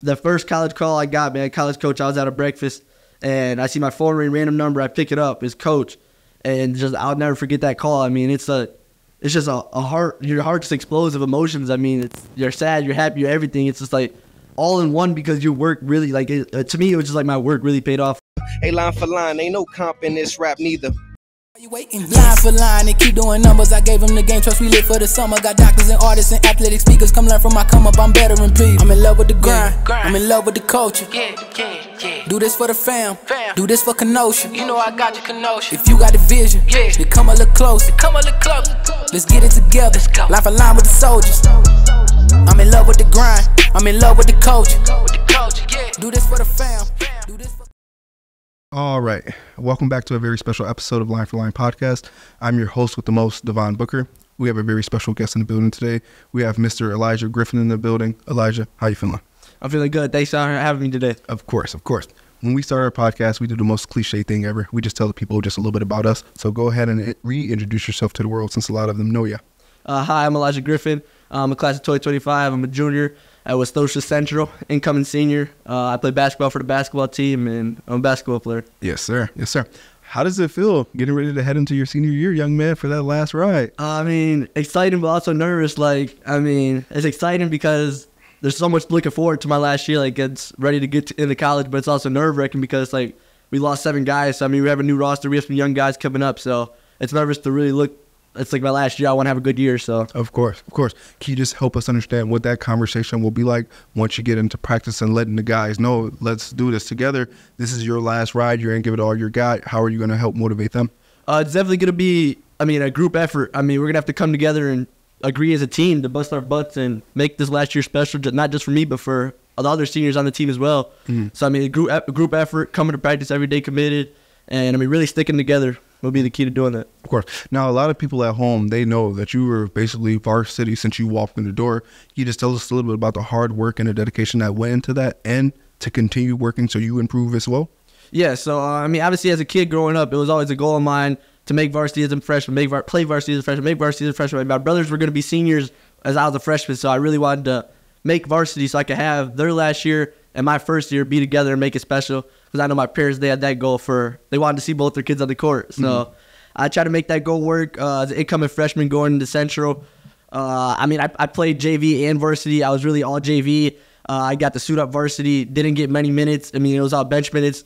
The first college call I got, man, college coach, I was at a breakfast, and I see my phone ring, random number. I pick it up. It's coach. And just I'll never forget that call. I mean, it's just a heart. Your heart just explodes of emotions. I mean, you're sad, you're happy, you're everything. It's just like all in one because your work really, like, to me, it was just like my work really paid off. Hey, line for line, ain't no comp in this rap neither. You waiting line for line, they keep doing numbers. I gave them the game, trust we live for the summer. Got doctors and artists and athletic speakers. Come learn from my come up, I'm better than P. I'm in love with the grind, I'm in love with the culture. Do this for the fam, do this for Kenosha. You know I got you, Kenosha. If you got the vision, then come a little closer. Let's get it together, line for line with the soldiers. I'm in love with the grind, I'm in love with the culture. Do this for the fam, do this for... All right, welcome back to a very special episode of Line for Line podcast. I'm your host with the most, Devon Booker. We have a very special guest in the building today. We have Mr. Elijah Griffin in the building. Elijah, how you feeling? I'm feeling good. Thanks for having me today. Of course. When we start our podcast, we do the most cliche thing ever. We just tell the people just a little bit about us. So go ahead and reintroduce yourself to the world since a lot of them know you. Hi, I'm Elijah Griffin. I'm a class of 2025. I'm a junior at Westosha Central, incoming senior. I play basketball for the basketball team, and I'm a basketball player. Yes, sir. How does it feel getting ready to head into your senior year, young man, for that last ride? I mean, exciting, but also nervous. It's exciting because there's so much looking forward to my last year. Like, it's ready to get into college, but it's also nerve-wracking because, like, we lost 7 guys. So, I mean, we have a new roster. We have some young guys coming up. So, it's nervous to really look. It's like my last year. I want to have a good year. So, Of course. Can you just help us understand what that conversation will be like once you get into practice and letting the guys know, let's do this together. This is your last ride. You're going to give it all you got. How are you going to help motivate them? It's definitely going to be, a group effort. I mean, we're going to have to come together and agree as a team to bust our butts and make this last year special, not just for me, but for the other seniors on the team as well. So, a group effort, coming to practice every day committed, and, really sticking together will be the key to doing that. Of course. Now, a lot of people at home, they know that you were basically varsity since you walked in the door. Can you just tell us a little bit about the hard work and the dedication that went into that and to continue working so you improve as well? Yeah, so, obviously as a kid growing up, it was always a goal of mine to make varsity as a freshman, play varsity as a freshman, make varsity as a freshman. My brothers were going to be seniors as I was a freshman, so I really wanted to make varsity so I could have their last year and my first year be together and make it special. Because I know my parents, they had that goal they wanted to see both their kids on the court. So I tried to make that goal work as an incoming freshman going into Central. I played JV and varsity. I was really all JV. I got to suit up varsity, didn't get many minutes. It was all bench minutes.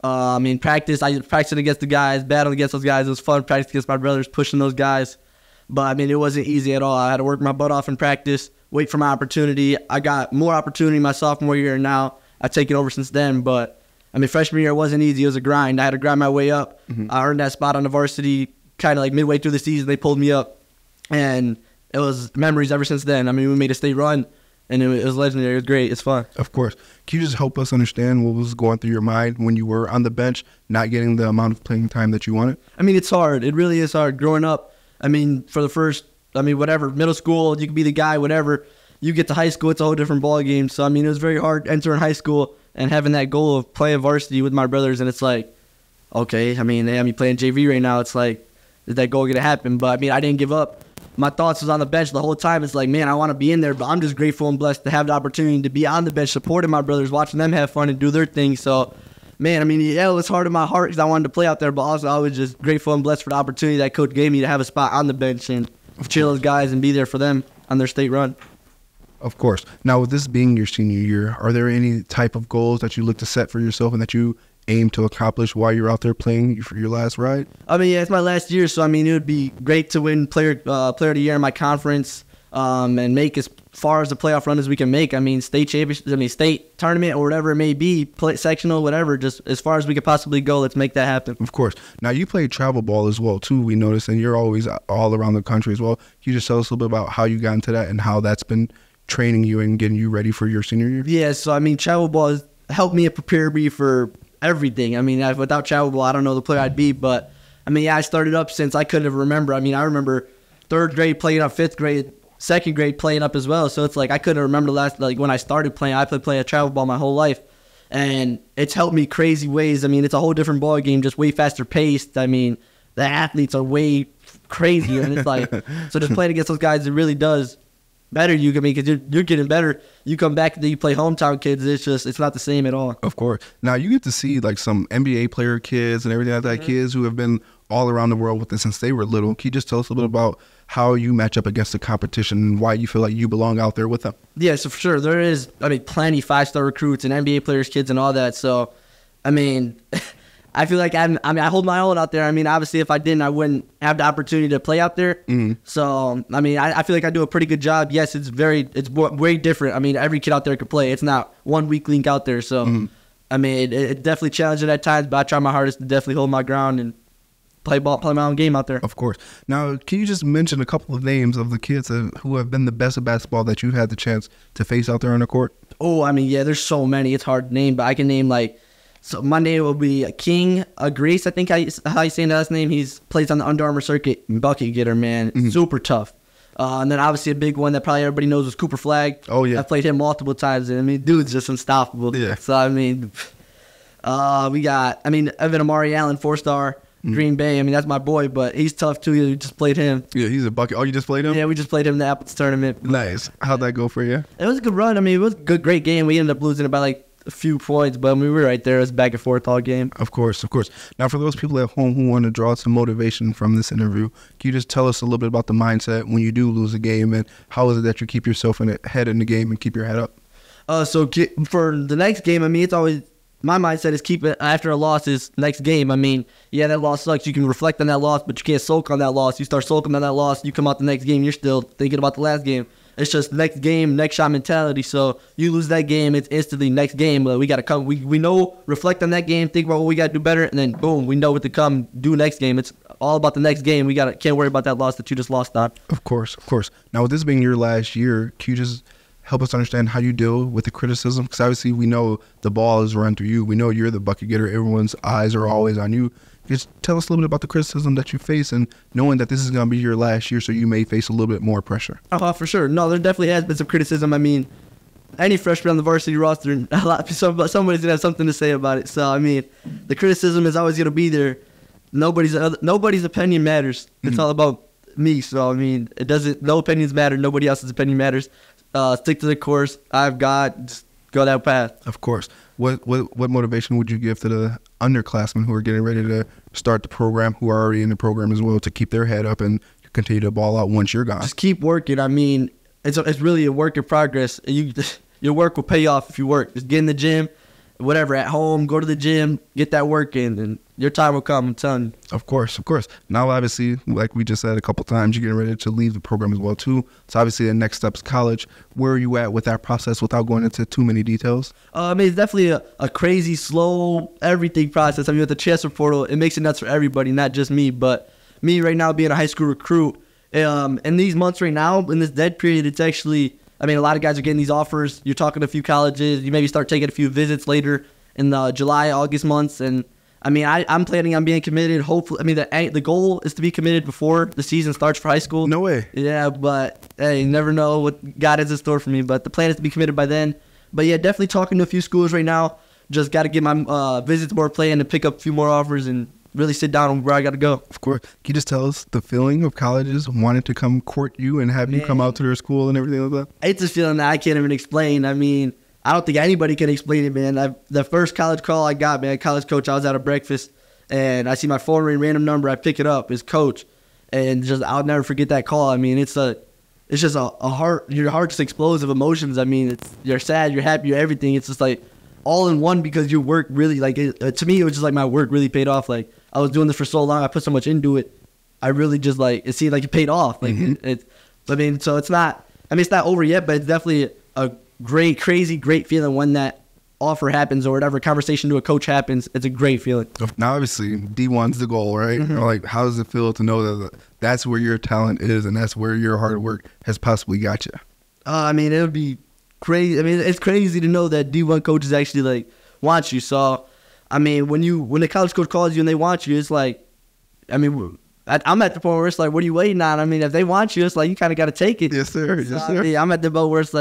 Practice, I practiced against the guys, battling against those guys. It was fun practicing against my brothers, pushing those guys. But, it wasn't easy at all. I had to work my butt off in practice, wait for my opportunity. I got more opportunity my sophomore year, and now I've taken over since then. But, freshman year, it wasn't easy. It was a grind. I had to grind my way up. I earned that spot on the varsity kind of like midway through the season. They pulled me up, and it was memories ever since then. We made a state run, and it was legendary. It was great. It's fun. Of course. Can you just help us understand what was going through your mind when you were on the bench, not getting the amount of playing time that you wanted? It's hard. It really is hard. Growing up, for the first, whatever, middle school, you can be the guy, whatever. You get to high school, it's a whole different ball game. So, it was very hard entering high school and having that goal of playing varsity with my brothers. And it's like, okay, they have me playing JV right now. It's like, is that goal going to happen? But, I didn't give up. My thoughts was on the bench the whole time. It's like, man, I want to be in there, but I'm just grateful and blessed to have the opportunity to be on the bench, supporting my brothers, watching them have fun and do their thing. So, man, it was hard in my heart because I wanted to play out there, but also I was just grateful and blessed for the opportunity that coach gave me to have a spot on the bench and chill those guys and be there for them on their state run. Of course. Now, with this being your senior year, are there any type of goals that you look to set for yourself and that you aim to accomplish while you're out there playing for your last ride? It's my last year, so, it would be great to win player of the year in my conference and make as far as the playoff run as we can make. State championship, state tournament or whatever it may be, sectional, whatever, just as far as we could possibly go, let's make that happen. Of course. Now, you play travel ball as well, too, we noticed, and you're always all around the country as well. Can you just tell us a little bit about how you got into that and how that's been training you and getting you ready for your senior year? Yeah, so, travel ball has helped me and prepare me for everything. Without travel ball, I don't know the player I'd be, but, I started up since I couldn't remember. I remember 3rd grade playing up, 5th grade, 2nd grade playing up as well. So it's like I couldn't remember when I started playing. I played travel ball my whole life, and it's helped me crazy ways. It's a whole different ball game, just way faster paced. The athletes are way crazier, and it's like so just playing against those guys, it really does better you can be, because you're getting better. You come back and then you play hometown kids. It's not the same at all. Of course. Now you get to see like some NBA player kids and everything like that, kids who have been all around the world with it since they were little. Can you just tell us a little bit about how you match up against the competition and why you feel like you belong out there with them? Yeah, so for sure. There is, plenty 5-star recruits and NBA players, kids, and all that. So, I feel like I hold my own out there. Obviously, if I didn't, I wouldn't have the opportunity to play out there. Mm-hmm. So, I feel like I do a pretty good job. Yes, it's way different. Every kid out there could play. It's not one weak link out there. So, it's definitely challenging at times, but I try my hardest to definitely hold my ground and play my own game out there. Of course. Now, can you just mention a couple of names of the kids who have been the best at basketball that you've had the chance to face out there on the court? Oh, yeah, there's so many. It's hard to name, but I can name so Monday will be King Grace, I think how you say his last name. He's plays on the Under Armour circuit, bucket getter, man. Mm-hmm. Super tough. And then obviously a big one that probably everybody knows was Cooper Flagg. Oh, yeah. I've played him multiple times, and dude's just unstoppable. Yeah. So, we got, Evan Amari Allen, 4-star, Green Bay. That's my boy, but he's tough too. We just played him. Yeah, he's a bucket. Oh, you just played him? Yeah, we just played him in the Apples tournament. Nice. How'd that go for you? It was a good run. It was a great game. We ended up losing it by a few points, but we were right there. It was back and forth all game. Of course. Now, for those people at home who want to draw some motivation from this interview, can you just tell us a little bit about the mindset when you do lose a game, and how is it that you keep yourself head in the game and keep your head up? So for the next game, it's always my mindset is keep it after a loss is next game. Yeah, that loss sucks. You can reflect on that loss, but you can't sulk on that loss. You start sulking on that loss, you come out the next game, you're still thinking about the last game. It's just next game, next shot mentality. So you lose that game, it's instantly next game. We got to come. We know, reflect on that game, think about what we got to do better, and then boom, we know what to come do next game. It's all about the next game. Can't worry about that loss that you just lost on. Of course. Now, with this being your last year, can you just help us understand how you deal with the criticism? Because obviously we know the ball is run through you. We know you're the bucket getter. Everyone's eyes are always on you. Just tell us a little bit about the criticism that you face, and knowing that this is going to be your last year, so you may face a little bit more pressure. For sure. No, there definitely has been some criticism. Any freshman on the varsity roster, somebody's going to have something to say about it. So, the criticism is always going to be there. Nobody's opinion matters. It's all about me. So, it doesn't. No opinions matter. Nobody else's opinion matters. Stick to the course I've got. Just go that path. Of course. What motivation would you give to the underclassmen who are getting ready to start the program, who are already in the program as well, to keep their head up and continue to ball out once you're gone? Just keep working. It's really a work in progress. Your work will pay off if you work. Just get in the gym, whatever, at home, go to the gym, get that work in, and your time will come, I'm telling you. Of course. Now, obviously, like we just said a couple times, you're getting ready to leave the program as well, too. So, obviously, the next step is college. Where are you at with that process without going into too many details? It's definitely a crazy, slow, everything process. With the transfer portal, it makes it nuts for everybody, not just me. But me right now being a high school recruit, in these months right now, in this dead period, it's actually, a lot of guys are getting these offers. You're talking to a few colleges. You maybe start taking a few visits later in the July, August months. And, I'm planning on being committed. Hopefully, the goal is to be committed before the season starts for high school. No way. Yeah, but, hey, you never know what God has in store for me. But the plan is to be committed by then. But, yeah, definitely talking to a few schools right now. Just got to get my visits more planned and pick up a few more offers and really sit down on where I got to go. Of course. Can you just tell us the feeling of colleges wanting to come court you and have you come out to their school and everything like that? It's a feeling that I can't even explain. I don't think anybody can explain it, man. The first college call I got, man, college coach, I was at a breakfast, and I see my phone ring, random number. I pick it up. It's coach. And I'll never forget that call. It's just your heart just explodes of emotions. You're sad, you're happy, you're everything. It's just all in one, because your work really, to me, it was just my work really paid off. I was doing this for so long. I put so much into it. I really just it seemed like it paid off. So it's not, it's not over yet, but it's definitely a great feeling when that offer happens or whatever conversation to a coach happens. It's a great feeling. Now, obviously, D1's the goal, right? Mm-hmm. How does it feel to know that that's where your talent is and that's where your hard work has possibly got you? It would be crazy. It's crazy to know that D1 coaches actually want you. So, when the college coach calls you and they want you, it's I'm at the point where it's what are you waiting on? If they want you, it's you kind of got to take it. Yes, sir. I'm at the boat where it's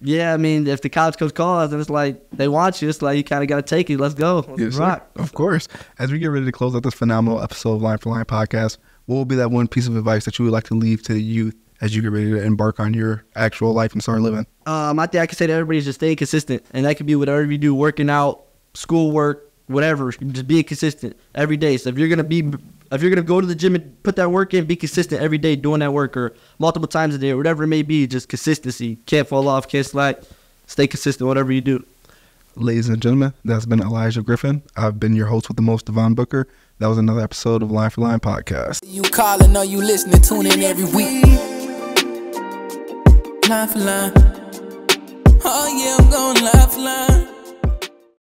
yeah, if the college coach calls and it's they want you, it's you kind of got to take it. Let's go. Let's rock. Of course. As we get ready to close out this phenomenal episode of Line for Line podcast, what will be that one piece of advice that you would like to leave to the youth as you get ready to embark on your actual life and start living? I think I can say that everybody's just staying consistent, and that could be whatever you do, working out, schoolwork, whatever. Just being consistent every day. So if you're gonna go to the gym and put that work in, be consistent every day doing that work, or multiple times a day, or whatever it may be. Just consistency. Can't fall off, can't slack. Stay consistent, whatever you do. Ladies and gentlemen, that's been Elijah Griffin. I've been your host with the most, Devon Booker. That was another episode of Line for Line Podcast. You calling or you listening, tune in every week. Line for line. Oh yeah, I'm going line for line.